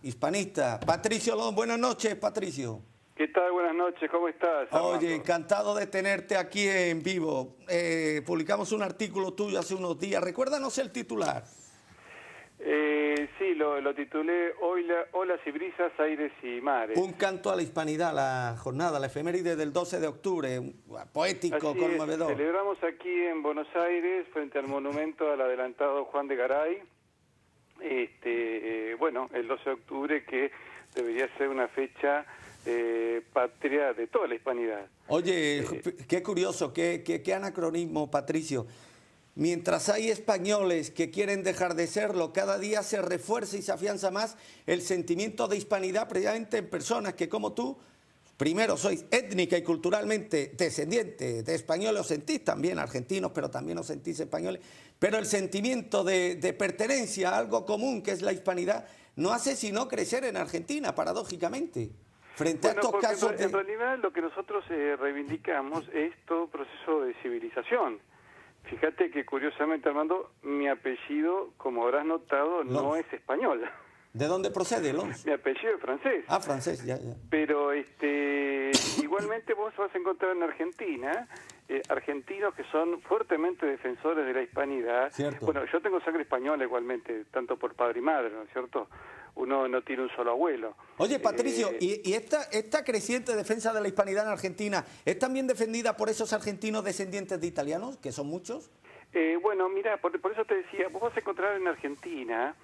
Hispanista. Patricio Lón, buenas noches, Patricio. ¿Qué tal? Buenas noches, ¿cómo estás, Armando? Oye, encantado de tenerte aquí en vivo. Publicamos un artículo tuyo hace unos días. Recuérdanos el titular. Sí, lo titulé Olas y brisas, aires y mares. Un canto a la hispanidad, la jornada, la efeméride del 12 de octubre, poético, Así conmovedor. es, celebramos aquí en Buenos Aires, frente al monumento al adelantado Juan de Garay, bueno, el 12 de octubre, que debería ser una fecha patria de toda la hispanidad. Oye, qué curioso, qué anacronismo, Patricio. Mientras hay españoles que quieren dejar de serlo, cada día se refuerza y se afianza más el sentimiento de hispanidad precisamente en personas que, como tú, primero sois étnica y culturalmente descendiente de españoles, os sentís también argentinos, pero también os sentís españoles, pero el sentimiento de pertenencia a algo común, que es la hispanidad, no hace sino crecer en Argentina, paradójicamente. Frente a estos casos en realidad lo que nosotros reivindicamos es todo proceso de civilización. Fíjate que curiosamente, Armando, mi apellido, como habrás notado, no es español. ¿De dónde procede, Lons? Mi apellido es francés. Ah, francés, ya. Pero igualmente vos vas a encontrar en Argentina argentinos que son fuertemente defensores de la hispanidad. Cierto. Bueno, yo tengo sangre española igualmente, tanto por padre y madre, ¿no es cierto? Uno no tiene un solo abuelo. Oye, Patricio, ¿y esta creciente defensa de la hispanidad en Argentina es también defendida por esos argentinos descendientes de italianos, que son muchos? Bueno, mira, por eso te decía, vos vas a encontrar en Argentina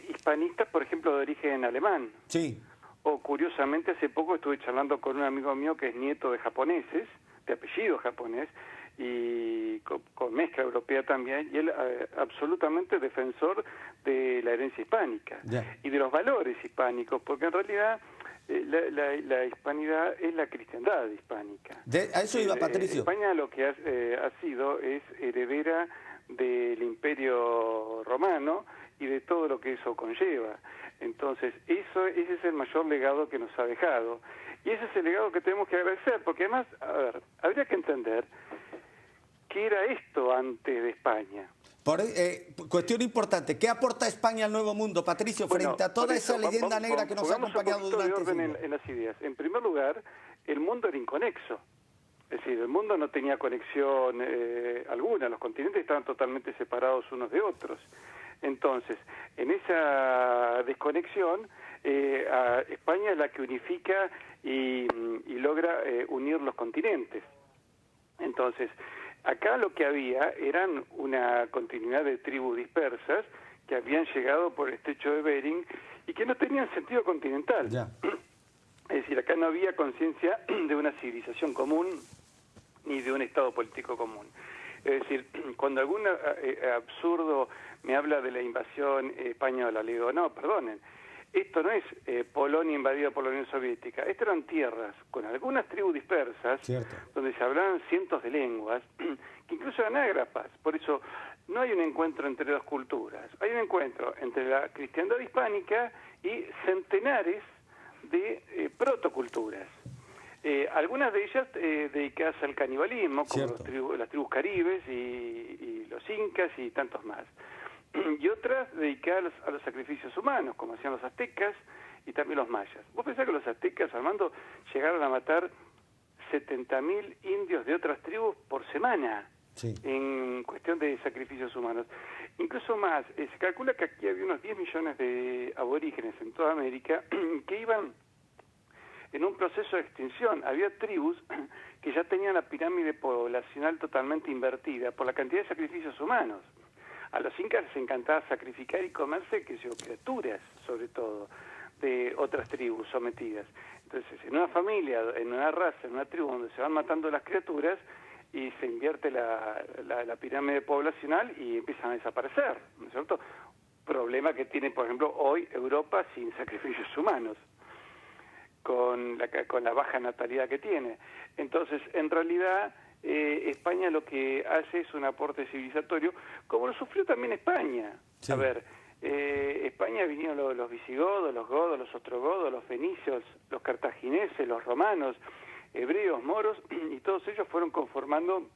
hispanistas, por ejemplo, de origen alemán. Sí. O curiosamente, hace poco estuve charlando con un amigo mío que es nieto de japoneses, de apellido japonés, y con mezcla europea también, y él absolutamente defensor de la herencia hispánica y de los valores hispánicos, porque en realidad la hispanidad es la cristiandad hispánica. A eso iba, Patricio. España lo que ha sido es heredera del Imperio Romano y de todo lo que eso conlleva. Entonces, ese es el mayor legado que nos ha dejado. Y ese es el legado que tenemos que agradecer, porque además, a ver, habría que entender qué era esto antes de España. Cuestión importante, ¿qué aporta España al Nuevo Mundo, Patricio, frente a toda esa leyenda negra que nos ha acompañado durante un orden en las ideas. En primer lugar, el mundo era inconexo. Es decir, el mundo no tenía conexión alguna, los continentes estaban totalmente separados unos de otros. Entonces, en esa desconexión, España es la que unifica y logra unir los continentes. Entonces, acá lo que había eran una continuidad de tribus dispersas que habían llegado por el estrecho de Bering y que no tenían sentido continental. Ya. Es decir, acá no había conciencia de una civilización común ni de un estado político común. Es decir, cuando algún absurdo me habla de la invasión española, le digo, no, perdonen, esto no es Polonia invadida por la Unión Soviética, estas eran tierras con algunas tribus dispersas, Cierto, donde se hablaban cientos de lenguas, que incluso eran ágrafas. Por eso no hay un encuentro entre dos culturas, hay un encuentro entre la cristiandad hispánica y centenares de protoculturas. Algunas de ellas dedicadas al canibalismo, como las tribus caribes y los incas y tantos más. Y otras dedicadas a los sacrificios humanos, como hacían los aztecas y también los mayas. ¿Vos pensás que los aztecas, Armando, llegaron a matar 70.000 indios de otras tribus por semana? Sí. En cuestión de sacrificios humanos? Incluso más, se calcula que aquí había unos 10 millones de aborígenes en toda América que iban en un proceso de extinción. Había tribus que ya tenían la pirámide poblacional totalmente invertida por la cantidad de sacrificios humanos. A los incas les encantaba sacrificar y comerse criaturas, sobre todo, de otras tribus sometidas. Entonces, en una familia, en una raza, en una tribu donde se van matando las criaturas y se invierte la pirámide poblacional y empiezan a desaparecer, ¿no es cierto? Problema que tiene, por ejemplo, hoy Europa sin sacrificios humanos, con la baja natalidad que tiene. Entonces, en realidad, España lo que hace es un aporte civilizatorio, como lo sufrió también España. Sí. A ver, España vinieron los visigodos, los godos, los ostrogodos, los fenicios, los cartagineses, los romanos, hebreos, moros, y todos ellos fueron conformando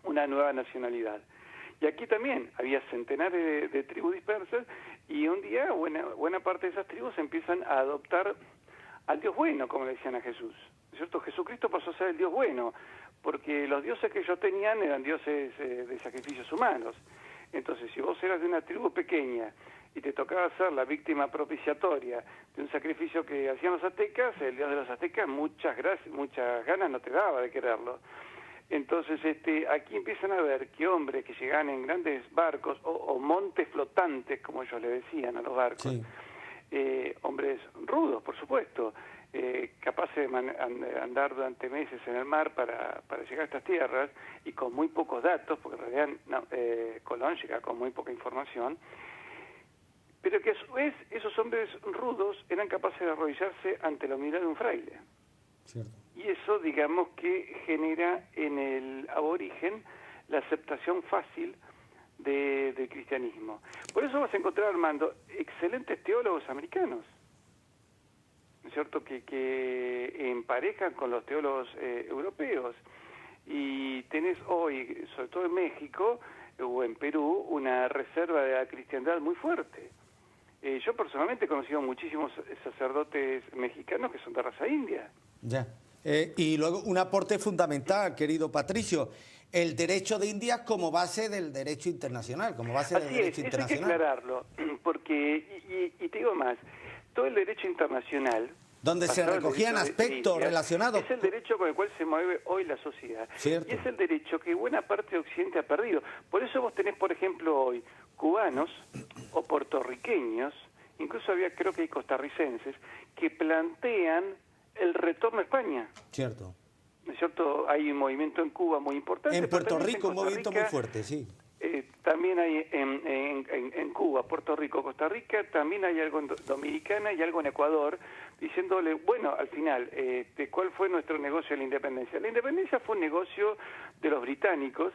una nueva nacionalidad. Y aquí también había centenares de tribus dispersas Y un día buena parte de esas tribus empiezan a adoptar al Dios bueno, como le decían a Jesús, ¿cierto? Jesucristo pasó a ser el Dios bueno, porque los dioses que ellos tenían eran dioses de sacrificios humanos. Entonces, si vos eras de una tribu pequeña y te tocaba ser la víctima propiciatoria de un sacrificio que hacían los aztecas, el dios de los aztecas muchas ganas no te daba de quererlo. Entonces, aquí empiezan a ver que hombres que llegaban en grandes barcos o montes flotantes, como ellos le decían a los barcos, Sí. Hombres rudos, por supuesto, capaces de andar durante meses en el mar para llegar a estas tierras y con muy pocos datos, porque en realidad Colón llega con muy poca información, pero que a su vez esos hombres rudos eran capaces de arrodillarse ante la humildad de un fraile. Cierto. Y eso, digamos, que genera en el aborigen la aceptación fácil del cristianismo. Por eso vas a encontrar, Armando, excelentes teólogos americanos, ¿no es cierto?, que emparejan con los teólogos europeos. Y tenés hoy, sobre todo en México o en Perú, una reserva de la cristiandad muy fuerte. Yo personalmente he conocido muchísimos sacerdotes mexicanos que son de raza india. Ya. Y luego un aporte fundamental, querido Patricio, el derecho de Indias como base del derecho internacional, como base del derecho internacional. Eso hay que aclararlo, porque, y te digo más, todo el derecho internacional, donde se recogían aspectos relacionados. Es el derecho con el cual se mueve hoy la sociedad. Cierto. Y es el derecho que buena parte de Occidente ha perdido. Por eso vos tenés, por ejemplo, hoy cubanos o puertorriqueños, incluso creo que hay costarricenses, que plantean el retorno a España. Cierto. ¿No es cierto? Hay un movimiento en Cuba muy importante. En Puerto Rico un movimiento muy fuerte, sí. También hay en Cuba, Puerto Rico, Costa Rica, también hay algo en Dominicana y algo en Ecuador, diciéndole, bueno, al final, ¿cuál fue nuestro negocio de la independencia? La independencia fue un negocio de los británicos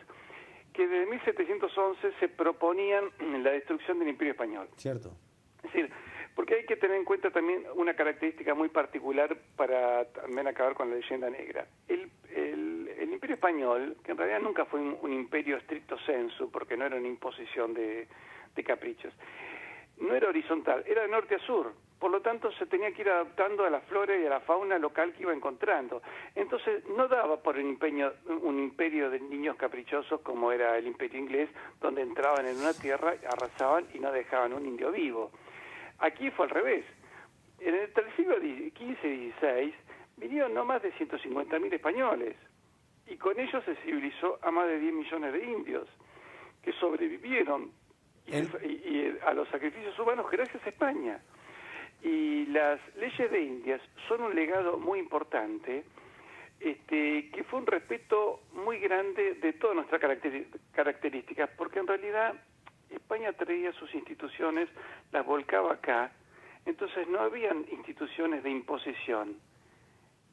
que desde 1711 se proponían la destrucción del Imperio Español. Cierto. Es decir, porque hay que tener en cuenta también una característica muy particular para también acabar con la leyenda negra. El Imperio Español, que en realidad nunca fue un imperio stricto sensu, porque no era una imposición de caprichos, no era horizontal, era de norte a sur. Por lo tanto, se tenía que ir adaptando a la flora y a la fauna local que iba encontrando. Entonces, no daba por un imperio de niños caprichosos como era el imperio inglés, donde entraban en una tierra, arrasaban y no dejaban un indio vivo. Aquí fue al revés. Entre el siglo XV y XVI vinieron no más de 150.000 españoles, y con ellos se civilizó a más de 10 millones de indios, que sobrevivieron y a los sacrificios humanos gracias a España. Y las leyes de Indias son un legado muy importante, que fue un respeto muy grande de todas nuestras características, porque en realidad España traía sus instituciones, las volcaba acá, entonces no habían instituciones de imposición.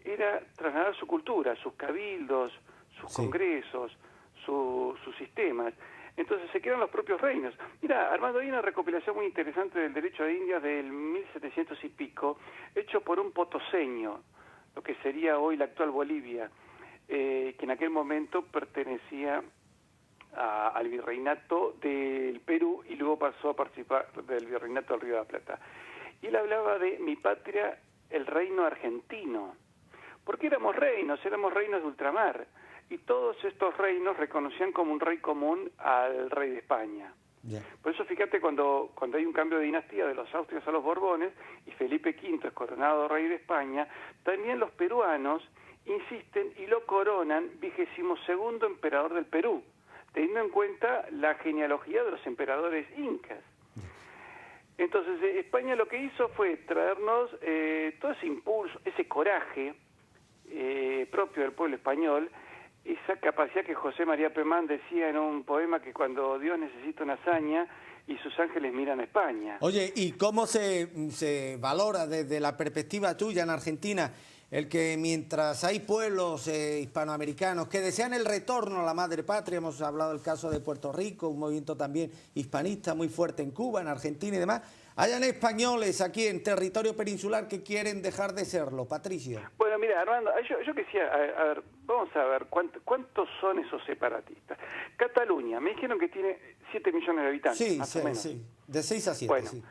Era trasladar su cultura, sus cabildos, sus congresos, sus sistemas. Entonces se crean los propios reinos. Mira, Armando, hay una recopilación muy interesante del derecho de Indias del 1700 y pico, hecho por un potoseño, lo que sería hoy la actual Bolivia, que en aquel momento pertenecía al virreinato del Perú y luego pasó a participar del virreinato del Río de la Plata. Y él hablaba de mi patria, el reino argentino, porque éramos reinos de ultramar, y todos estos reinos reconocían como un rey común al rey de España. Yeah. Por eso fíjate cuando hay un cambio de dinastía de los Austrias a los Borbones y Felipe V es coronado rey de España, también los peruanos insisten y lo coronan 22º emperador del Perú, teniendo en cuenta la genealogía de los emperadores incas. Entonces España lo que hizo fue traernos todo ese impulso, ese coraje propio del pueblo español, esa capacidad que José María Pemán decía en un poema, que cuando Dios necesita una hazaña y sus ángeles miran a España. Oye, ¿y cómo se valora desde la perspectiva tuya en Argentina el que mientras hay pueblos hispanoamericanos que desean el retorno a la madre patria, hemos hablado del caso de Puerto Rico, un movimiento también hispanista muy fuerte en Cuba, en Argentina y demás, hayan españoles aquí en territorio peninsular que quieren dejar de serlo? Patricio. Bueno, mira, Armando, yo quisiera, a ver, vamos a ver cuántos son esos separatistas. Cataluña, me dijeron que tiene 7 millones de habitantes, sí, más o menos. Sí, de 6 a 7, bueno, sí.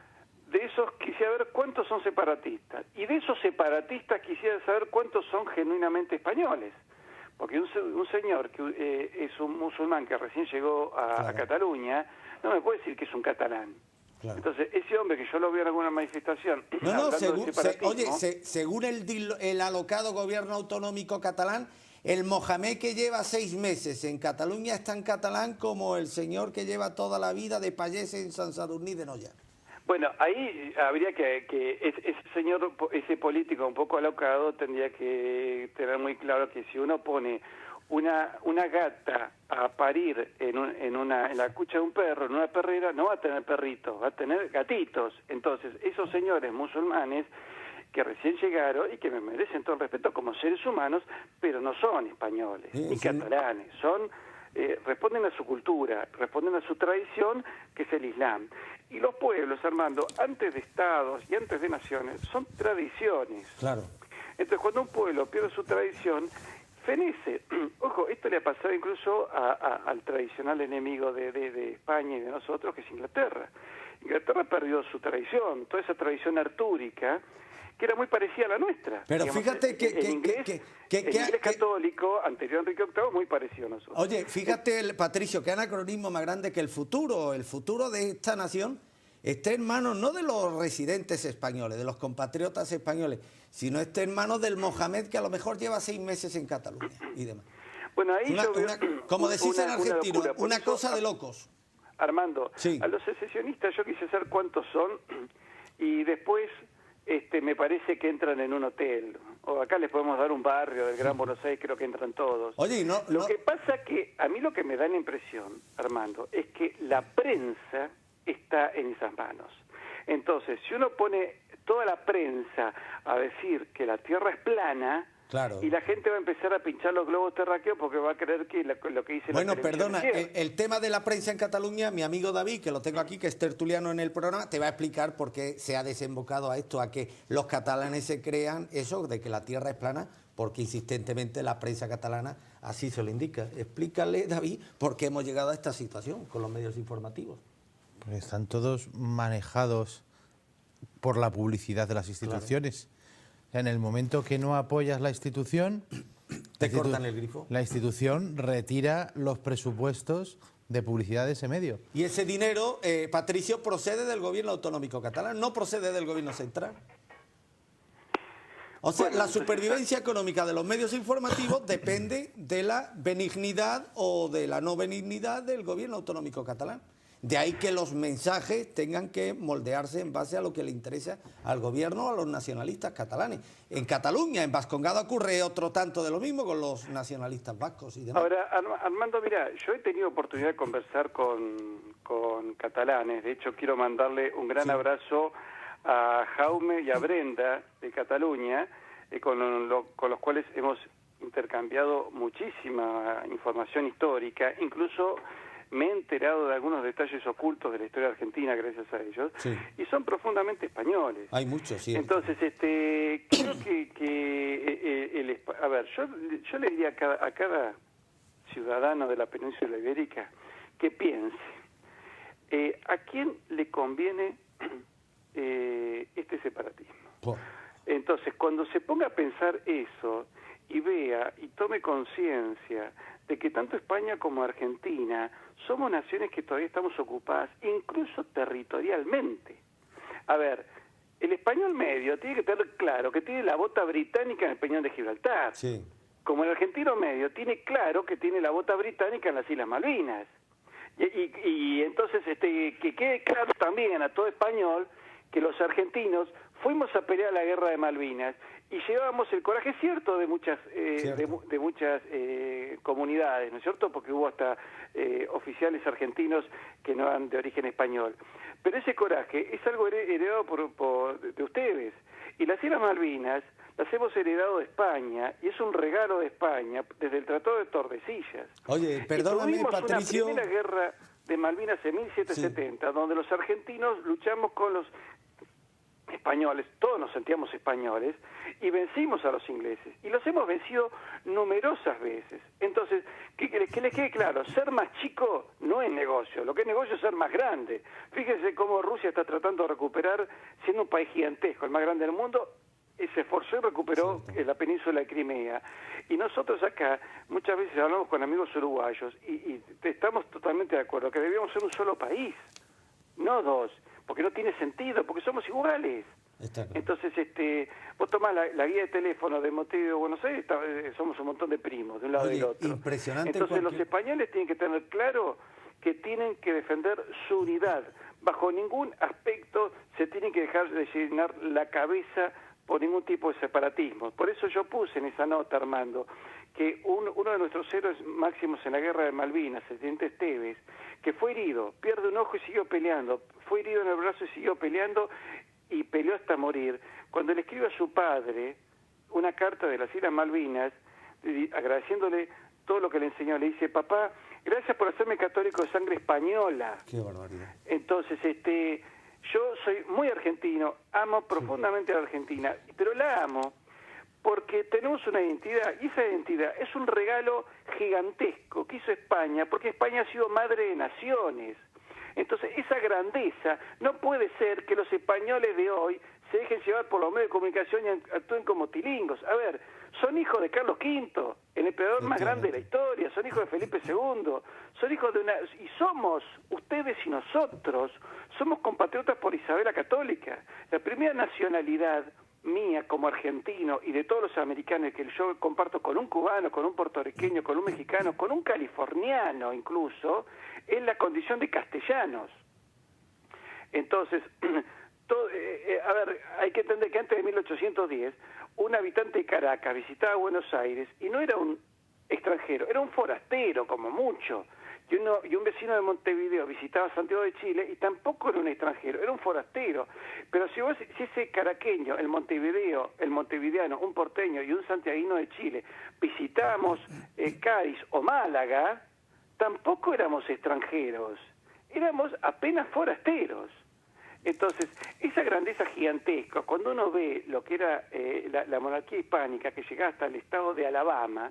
de esos quisiera ver cuántos son separatistas. Y de esos separatistas quisiera saber cuántos son genuinamente españoles. Porque un señor que es un musulmán que recién llegó a Cataluña, no me puede decir que es un catalán. Claro. Entonces, ese hombre que yo lo veo en alguna manifestación... según el alocado gobierno autonómico catalán, el Mohamed que lleva 6 meses en Cataluña es tan catalán como el señor que lleva toda la vida de payés en Sant Sadurní de Noia. Bueno, ahí habría que ese señor, ese político un poco alocado, tendría que tener muy claro que si uno pone una gata a parir en la cucha de un perro, en una perrera, no va a tener perritos, va a tener gatitos. Entonces, esos señores musulmanes que recién llegaron y que me merecen todo el respeto como seres humanos, pero no son españoles, ni catalanes, responden a su cultura, responden a su tradición, que es el Islam. Y los pueblos, Armando, antes de estados y antes de naciones, son tradiciones. Claro. Entonces, cuando un pueblo pierde su tradición, fenece. Ojo, esto le ha pasado incluso al tradicional enemigo de España y de nosotros, que es Inglaterra. Inglaterra perdió su tradición, toda esa tradición artúrica, que era muy parecida a la nuestra. Pero digamos, fíjate el inglés católico anterior a Enrique VIII muy parecido a nosotros. Oye, fíjate, Patricio, qué anacronismo más grande que el futuro de esta nación está en manos no de los residentes españoles, de los compatriotas españoles, sino está en manos del Mohamed, que a lo mejor lleva 6 meses en Cataluña y demás. Bueno, ahí como decís en argentino, una cosa de locos. Armando, a los secesionistas yo quise saber cuántos son y después me parece que entran en un hotel. O acá les podemos dar un barrio del Gran Buenos Aires, creo que entran todos. Oye, lo que pasa que a mí lo que me da la impresión, Armando, es que la prensa está en esas manos. Entonces, si uno pone toda la prensa a decir que la Tierra es plana, claro, y la gente va a empezar a pinchar los globos terráqueos porque va a creer que lo que dice la televisión. Bueno, perdona, el tema de la prensa en Cataluña, mi amigo David, que lo tengo aquí, que es tertuliano en el programa, te va a explicar por qué se ha desembocado a esto, a que los catalanes se crean eso de que la Tierra es plana, porque insistentemente la prensa catalana así se lo indica. Explícale, David, por qué hemos llegado a esta situación con los medios informativos. Pues están todos manejados por la publicidad de las instituciones. Claro. En el momento que no apoyas la institución, te cortan el grifo. La institución retira los presupuestos de publicidad de ese medio. Y ese dinero, Patricio, procede del gobierno autonómico catalán, no procede del gobierno central. O sea, la supervivencia económica de los medios informativos depende de la benignidad o de la no benignidad del gobierno autonómico catalán. De ahí que los mensajes tengan que moldearse en base a lo que le interesa al gobierno o a los nacionalistas catalanes. En Cataluña, en Vascongada, ocurre otro tanto de lo mismo con los nacionalistas vascos y demás. Ahora, Armando, mira, yo he tenido oportunidad de conversar con catalanes. De hecho, quiero mandarle un gran abrazo a Jaume y a Brenda de Cataluña, con los cuales hemos intercambiado muchísima información histórica, incluso me he enterado de algunos detalles ocultos de la historia argentina gracias a ellos, y son profundamente españoles. Hay muchos, sí. Entonces, creo que a ver, yo le diría a cada ciudadano de la península ibérica que piense, ¿a quién le conviene este separatismo? Entonces, cuando se ponga a pensar eso y vea y tome conciencia de que tanto España como Argentina somos naciones que todavía estamos ocupadas, incluso territorialmente. A ver, el español medio tiene que tener claro que tiene la bota británica en el Peñón de Gibraltar. Sí. Como el argentino medio tiene claro que tiene la bota británica en las Islas Malvinas. Y entonces que quede claro también a todo español que los argentinos fuimos a pelear la guerra de Malvinas y llevábamos el coraje cierto de muchas comunidades, ¿no es cierto? Porque hubo hasta oficiales argentinos que no eran de origen español. Pero ese coraje es algo heredado de ustedes. Y las Islas Malvinas las hemos heredado de España y es un regalo de España desde el Tratado de Tordesillas. Oye, perdóname, Patricio. Una primera guerra de Malvinas en 1770, donde los argentinos luchamos con los españoles, todos nos sentíamos españoles, y vencimos a los ingleses, y los hemos vencido numerosas veces. Entonces, ¿qué que les quede claro, ser más chico no es negocio, lo que es negocio es ser más grande. Fíjense cómo Rusia está tratando de recuperar, siendo un país gigantesco, el más grande del mundo, se esforzó y recuperó la península de Crimea. Y nosotros acá muchas veces hablamos con amigos uruguayos y estamos totalmente de acuerdo que debíamos ser un solo país, no dos, porque no tiene sentido, porque somos iguales. Entonces, vos tomás la guía de teléfono de Montevideo, Buenos Aires, somos un montón de primos de un lado y del otro. Impresionante. Entonces los españoles tienen que tener claro que tienen que defender su unidad. Bajo ningún aspecto se tienen que dejar de llenar la cabeza por ningún tipo de separatismo. Por eso yo puse en esa nota, Armando, que uno de nuestros héroes máximos en la guerra de Malvinas, el teniente Esteves, que fue herido, pierde un ojo y siguió peleando, fue herido en el brazo y siguió peleando, y peleó hasta morir. Cuando le escribe a su padre una carta de las Islas Malvinas, agradeciéndole todo lo que le enseñó, le dice: papá, gracias por hacerme católico de sangre española. Qué barbaridad. Entonces, yo soy muy argentino, amo profundamente a la Argentina, pero la amo porque tenemos una identidad, y esa identidad es un regalo gigantesco que hizo España, porque España ha sido madre de naciones. Entonces, esa grandeza no puede ser que los españoles de hoy se dejen llevar por los medios de comunicación y actúen como tilingos. A ver, son hijos de Carlos V, el emperador más grande de la historia, son hijos de Felipe II, son hijos de y somos, ustedes y nosotros, somos compatriotas por Isabel la Católica. La primera nacionalidad mía como argentino y de todos los americanos que yo comparto con un cubano, con un puertorriqueño, con un mexicano, con un californiano incluso, es la condición de castellanos. Entonces, a ver, hay que entender que antes de 1810, un habitante de Caracas visitaba Buenos Aires y no era un extranjero, era un forastero como mucho. Y un vecino de Montevideo visitaba Santiago de Chile y tampoco era un extranjero, era un forastero. Pero si ese caraqueño, el montevideano, un porteño y un santiaguino de Chile visitábamos Cádiz o Málaga, tampoco éramos extranjeros, éramos apenas forasteros. Entonces, esa grandeza gigantesca, cuando uno ve lo que era la monarquía hispánica que llegaba hasta el estado de Alabama,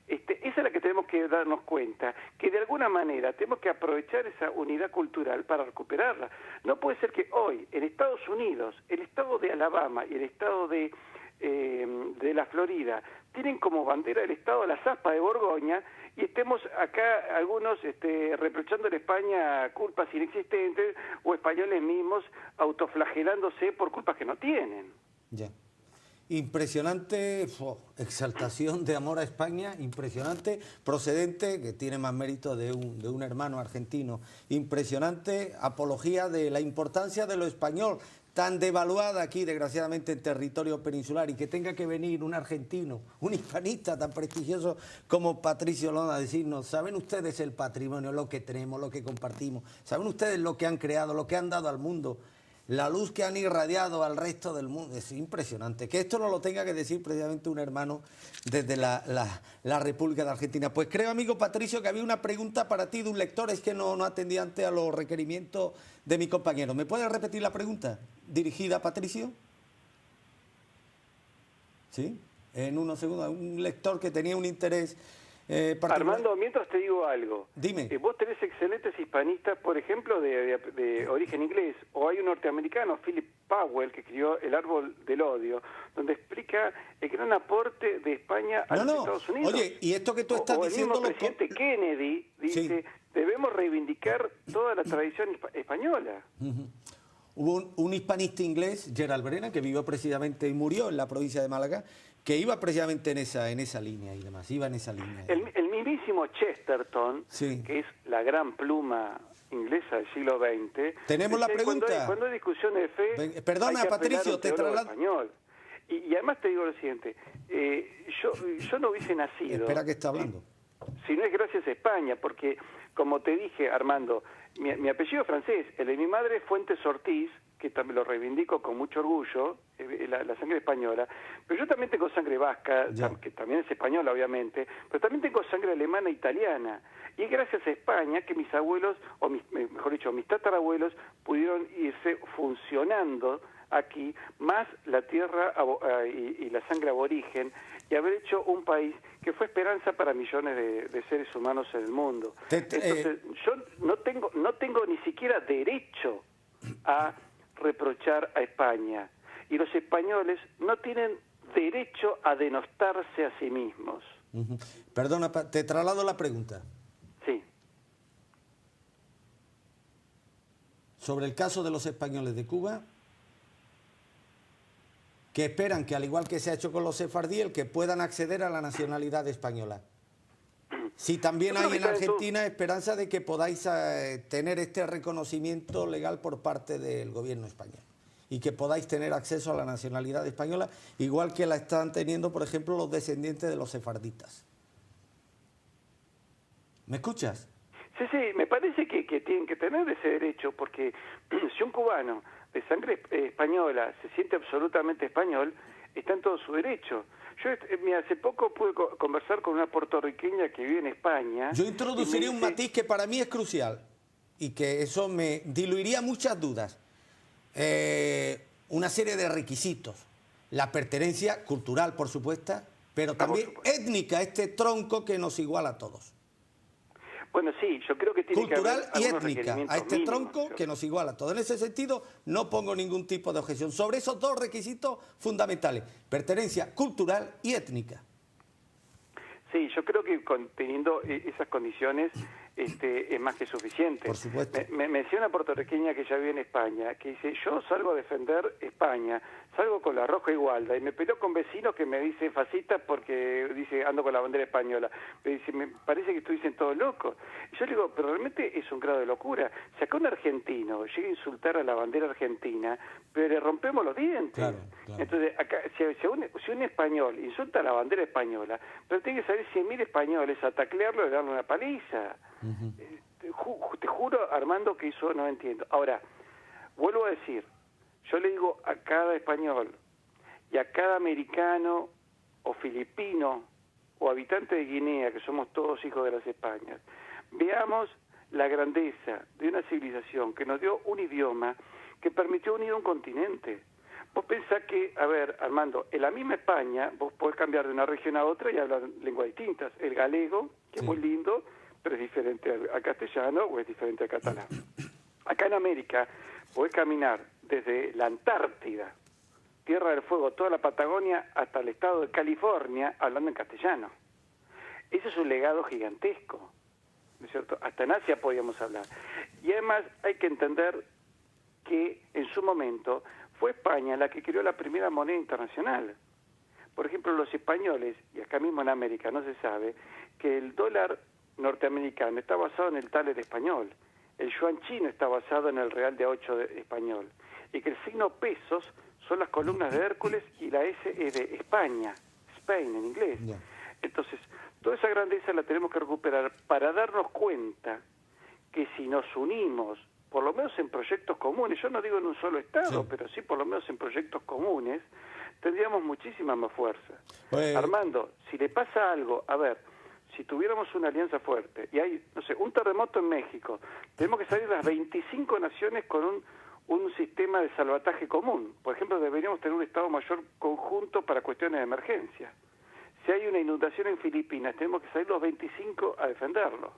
esa es la que tenemos que darnos cuenta, que de alguna manera tenemos que aprovechar esa unidad cultural para recuperarla. No puede ser que hoy, en Estados Unidos, el estado de Alabama y el estado de la Florida tienen como bandera el estado de la Zaspa de Borgoña, y estemos acá algunos reprochándole a España culpas inexistentes o españoles mismos autoflagelándose por culpas que no tienen. Ya. Impresionante exaltación de amor a España, impresionante, procedente, que tiene más mérito de un hermano argentino, impresionante apología de la importancia de lo español, tan devaluada aquí, desgraciadamente, en territorio peninsular, y que tenga que venir un argentino, un hispanista tan prestigioso como Patricio Lona a decirnos: ¿saben ustedes el patrimonio, lo que tenemos, lo que compartimos? ¿Saben ustedes lo que han creado, lo que han dado al mundo? La luz que han irradiado al resto del mundo. Es impresionante. Que esto no lo tenga que decir precisamente un hermano desde la República de Argentina. Pues creo, amigo Patricio, que había una pregunta para ti de un lector. Es que no atendía antes a los requerimientos de mi compañero. ¿Me puedes repetir la pregunta dirigida a Patricio? ¿Sí? En unos segundos. Un lector que tenía un interés particular. Armando, mientras te digo algo. Dime. Vos tenés excelentes hispanistas, por ejemplo, de origen inglés, o hay un norteamericano, Philip Powell, que escribió El árbol del odio, donde explica el gran aporte de España a los Estados Unidos. Oye, y esto que tú estás diciendo... El mismo presidente Kennedy dice, debemos reivindicar toda la tradición española. Hubo un hispanista inglés, Gerald Brennan, que vivió precisamente y murió en la provincia de Málaga, que iba precisamente en esa línea y demás, iba en esa línea. El mismísimo Chesterton, que es la gran pluma inglesa del siglo XX. Tenemos la pregunta. Cuando hay discusiones de fe... Perdona, Patricio, te traslado... español. Y además te digo lo siguiente, yo no hubiese nacido... Espera, que está hablando. Si no es gracias a España, porque, como te dije, Armando, mi apellido es francés, el de mi madre es Fuentes Ortiz, que también lo reivindico con mucho orgullo, la sangre española, pero yo también tengo sangre vasca, que también es española obviamente, pero también tengo sangre alemana e italiana, y es gracias a España que mis abuelos, o mejor dicho, mis tatarabuelos, pudieron irse funcionando aquí, más la tierra y la sangre aborigen, y haber hecho un país que fue esperanza para millones de seres humanos en el mundo. Entonces, yo no tengo ni siquiera derecho a reprochar a España, y los españoles no tienen derecho a denostarse a sí mismos. Perdona, te traslado la pregunta. Sí. Sobre el caso de los españoles de Cuba, que esperan que, al igual que se ha hecho con los sefardíes, que puedan acceder a la nacionalidad española. Si también hay en Argentina esperanza de que podáis tener este reconocimiento legal por parte del gobierno español y que podáis tener acceso a la nacionalidad española, igual que la están teniendo, por ejemplo, los descendientes de los sefarditas. ¿Me escuchas? Sí, me parece que tienen que tener ese derecho, porque si un cubano de sangre española se siente absolutamente español, está en todo su derecho. Yo hace poco pude conversar con una puertorriqueña que vive en España. Yo introduciría un matiz que para mí es crucial y que eso me diluiría muchas dudas. Una serie de requisitos. La pertenencia cultural, por supuesto, pero también étnica, este tronco que nos iguala a todos. Bueno, sí, yo creo que tiene cultural que haber y étnica, a este mínimos, tronco, ¿cierto?, que nos iguala a todos. En ese sentido, no pongo ningún tipo de objeción sobre esos dos requisitos fundamentales: pertenencia cultural y étnica. Sí, yo creo que teniendo esas condiciones es más que suficiente. Por supuesto. Me decía una puertorriqueña que ya vive en España, que dice, yo salgo a defender España, salgo con la roja igualda, y me peleo con vecinos que me dicen fascista porque dice ando con la bandera española. Me dice, me parece que estuviesen todos locos. Y yo le digo, pero realmente es un grado de locura. Si acá un argentino llega a insultar a la bandera argentina, pero le rompemos los dientes. Claro. Entonces, acá, si un español insulta a la bandera española, pero tiene que salir 100.000 españoles a taclearlo y darle una paliza. Te juro, Armando, que eso no entiendo. Ahora, vuelvo a decir, yo le digo a cada español y a cada americano o filipino o habitante de Guinea, que somos todos hijos de las Españas, veamos la grandeza de una civilización que nos dio un idioma que permitió unir un continente. Vos pensás que, a ver, Armando, en la misma España vos podés cambiar de una región a otra y hablar lenguas distintas. El galego, que es muy lindo, pero es diferente al castellano o es diferente al catalán. Acá en América podés caminar desde la Antártida, Tierra del Fuego, toda la Patagonia, hasta el estado de California, hablando en castellano. Ese es un legado gigantesco, ¿no es cierto? Hasta en Asia podíamos hablar. Y además hay que entender que en su momento fue España la que creó la primera moneda internacional. Por ejemplo, los españoles, y acá mismo en América no se sabe, que el dólar norteamericano está basado en el taler español, el yuan chino está basado en el real de 8 español, y que el signo pesos son las columnas de Hércules y la S es de España, Spain en inglés. Entonces, toda esa grandeza la tenemos que recuperar para darnos cuenta que si nos unimos, por lo menos en proyectos comunes, yo no digo en un solo Estado, pero sí por lo menos en proyectos comunes, tendríamos muchísima más fuerza. Armando, si le pasa algo, a ver, si tuviéramos una alianza fuerte y hay, no sé, un terremoto en México, tenemos que salir las 25 naciones con un sistema de salvataje común. Por ejemplo, deberíamos tener un Estado Mayor conjunto para cuestiones de emergencia. Si hay una inundación en Filipinas, tenemos que salir los 25 a defenderlo.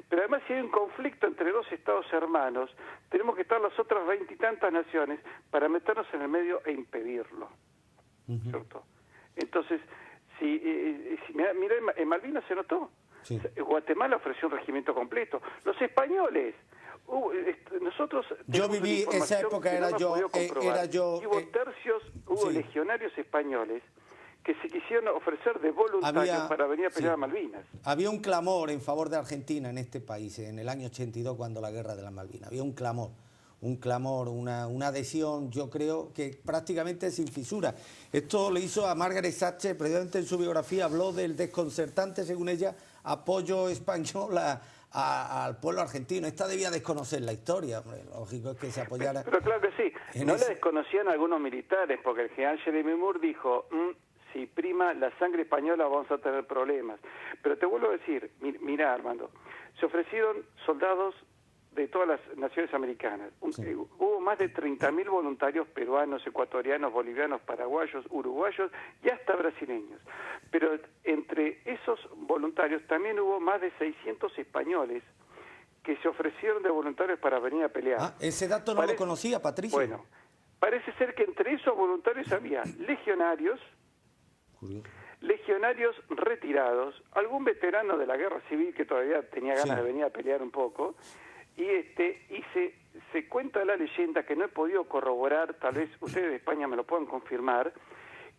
Pero además, si hay un conflicto entre dos estados hermanos, tenemos que estar las otras 20 y tantas naciones para meternos en el medio e impedirlo. ¿Cierto? Entonces, mira, en Malvinas se notó. Sí. Guatemala ofreció un regimiento completo. Los españoles, nosotros... Yo viví esa época, era yo... Hubo tercios, hubo legionarios españoles que se quisieron ofrecer de voluntarios para venir a pelear a Malvinas. Había un clamor en favor de Argentina en este país, en el año 82, cuando la guerra de las Malvinas. Había un clamor, una adhesión, yo creo que prácticamente sin fisura. Esto le hizo a Margaret Thatcher, precisamente en su biografía, habló del desconcertante, según ella, apoyo español al pueblo argentino. Esta debía desconocer la historia, hombre. Lógico es que se apoyara... Pero claro que sí, no la desconocían algunos militares, porque el general Jeremy Moore dijo... si prima la sangre española vamos a tener problemas. Pero te vuelvo a decir, mira, Armando, se ofrecieron soldados de todas las naciones americanas. Hubo más de 30.000 voluntarios peruanos, ecuatorianos, bolivianos, paraguayos, uruguayos y hasta brasileños. Pero entre esos voluntarios también hubo más de 600 españoles que se ofrecieron de voluntarios para venir a pelear. Ah, ese dato no lo conocía, Patricio. Bueno, parece ser que entre esos voluntarios había legionarios, legionarios retirados, algún veterano de la guerra civil que todavía tenía ganas de venir a pelear un poco, y se cuenta la leyenda, que no he podido corroborar, tal vez ustedes de España me lo puedan confirmar,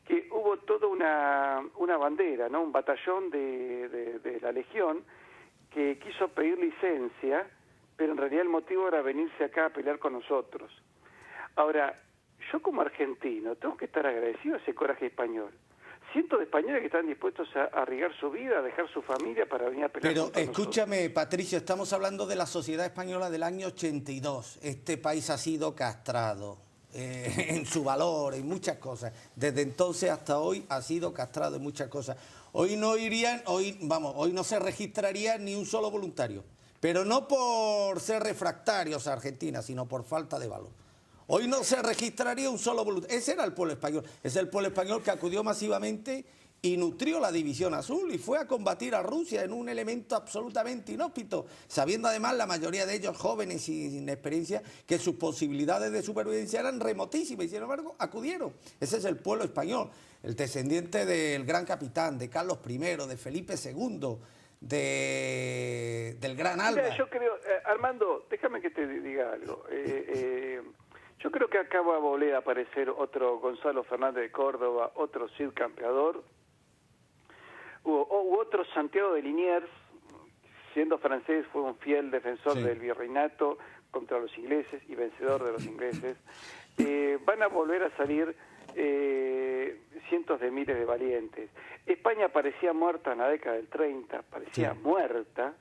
que hubo toda una bandera, ¿no? Un batallón de la Legión que quiso pedir licencia, pero en realidad el motivo era venirse acá a pelear con nosotros. Ahora, yo como argentino tengo que estar agradecido a ese coraje español. Cientos de españoles que están dispuestos a arriesgar su vida, a dejar su familia para venir a pelear. Pero escúchame, Patricio, estamos hablando de la sociedad española del año 82. Este país ha sido castrado en su valor, en muchas cosas. Desde entonces hasta hoy ha sido castrado en muchas cosas. Hoy no se registraría ni un solo voluntario. Pero no por ser refractarios a Argentina, sino por falta de valor. Hoy no se registraría un solo voluntario. Ese era el pueblo español. Es el pueblo español que acudió masivamente y nutrió la División Azul y fue a combatir a Rusia en un elemento absolutamente inhóspito, sabiendo además la mayoría de ellos jóvenes y sin experiencia que sus posibilidades de supervivencia eran remotísimas y sin embargo acudieron. Ese es el pueblo español, el descendiente del gran capitán, de Carlos I, de Felipe II, del gran Álvaro. Yo creo, Armando, déjame que te diga algo. Yo creo que acá va a volver a aparecer otro Gonzalo Fernández de Córdoba, otro Cid Campeador, u otro Santiago de Liniers, siendo francés fue un fiel defensor del virreinato contra los ingleses y vencedor de los ingleses. Van a volver a salir cientos de miles de valientes. España parecía muerta en la década del 30, parecía muerta.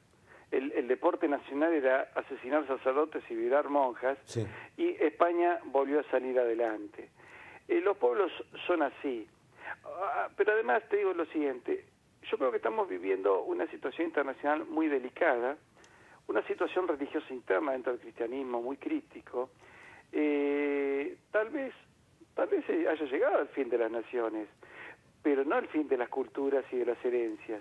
El deporte nacional era asesinar sacerdotes y violar monjas, y España volvió a salir adelante. Los pueblos son así. Pero además te digo lo siguiente, yo creo que estamos viviendo una situación internacional muy delicada, una situación religiosa interna dentro del cristianismo muy crítico. Tal vez haya llegado al fin de las naciones, pero no al fin de las culturas y de las herencias.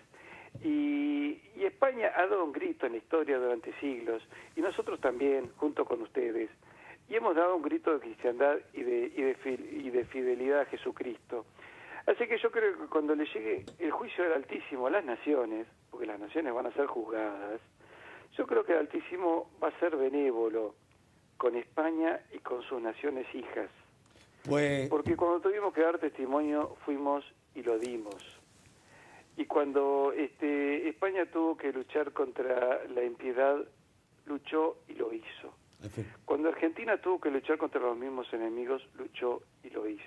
Y España ha dado un grito en la historia durante siglos, y nosotros también, junto con ustedes, y hemos dado un grito de cristiandad y de fidelidad a Jesucristo. Así que yo creo que cuando le llegue el juicio del Altísimo a las naciones, porque las naciones van a ser juzgadas, yo creo que el Altísimo va a ser benévolo con España y con sus naciones hijas. Porque cuando tuvimos que dar testimonio, fuimos y lo dimos. Y cuando España tuvo que luchar contra la impiedad, luchó y lo hizo. Cuando Argentina tuvo que luchar contra los mismos enemigos, luchó y lo hizo.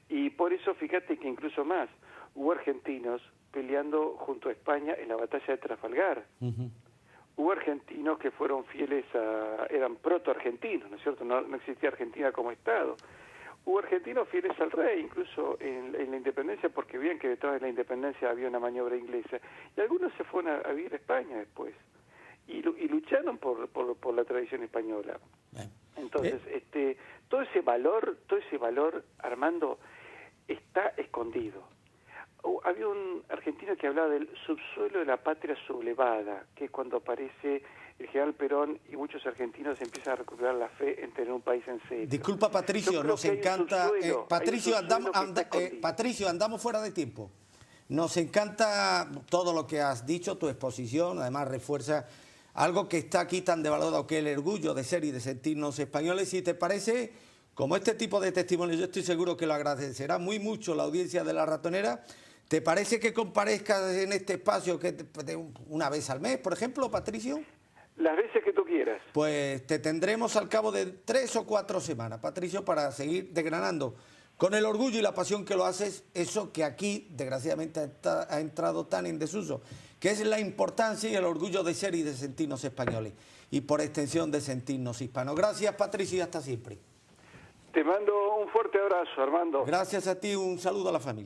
Y por eso fíjate que incluso más, hubo argentinos peleando junto a España en la batalla de Trafalgar. Hubo argentinos que fueron fieles eran proto-argentinos, ¿no es cierto? No existía Argentina como Estado. Hubo argentinos fieles al rey, incluso en la independencia, porque veían que detrás de la independencia había una maniobra inglesa. Y algunos se fueron a vivir a España después. Y lucharon por la tradición española. Entonces, todo ese valor, Armando, está escondido. Había un argentino que hablaba del subsuelo de la patria sublevada, que es cuando aparece el general Perón y muchos argentinos empiezan a recuperar la fe en tener un país en serio. Disculpa, Patricio, nos encanta... Patricio, andamos fuera de tiempo. Nos encanta todo lo que has dicho, tu exposición, además refuerza algo que está aquí tan devaluado, que es el orgullo de ser y de sentirnos españoles. Si te parece, como este tipo de testimonios, yo estoy seguro que lo agradecerá muy mucho la audiencia de La Ratonera. ¿Te parece que comparezcas en este espacio una vez al mes, por ejemplo, Patricio? Las veces que tú quieras. Pues te tendremos al cabo de 3 o 4 semanas, Patricio, para seguir desgranando con el orgullo y la pasión que lo haces, eso que aquí, desgraciadamente, ha entrado tan en desuso, que es la importancia y el orgullo de ser y de sentirnos españoles, y por extensión de sentirnos hispanos. Gracias, Patricio, y hasta siempre. Te mando un fuerte abrazo, Armando. Gracias a ti, un saludo a la familia.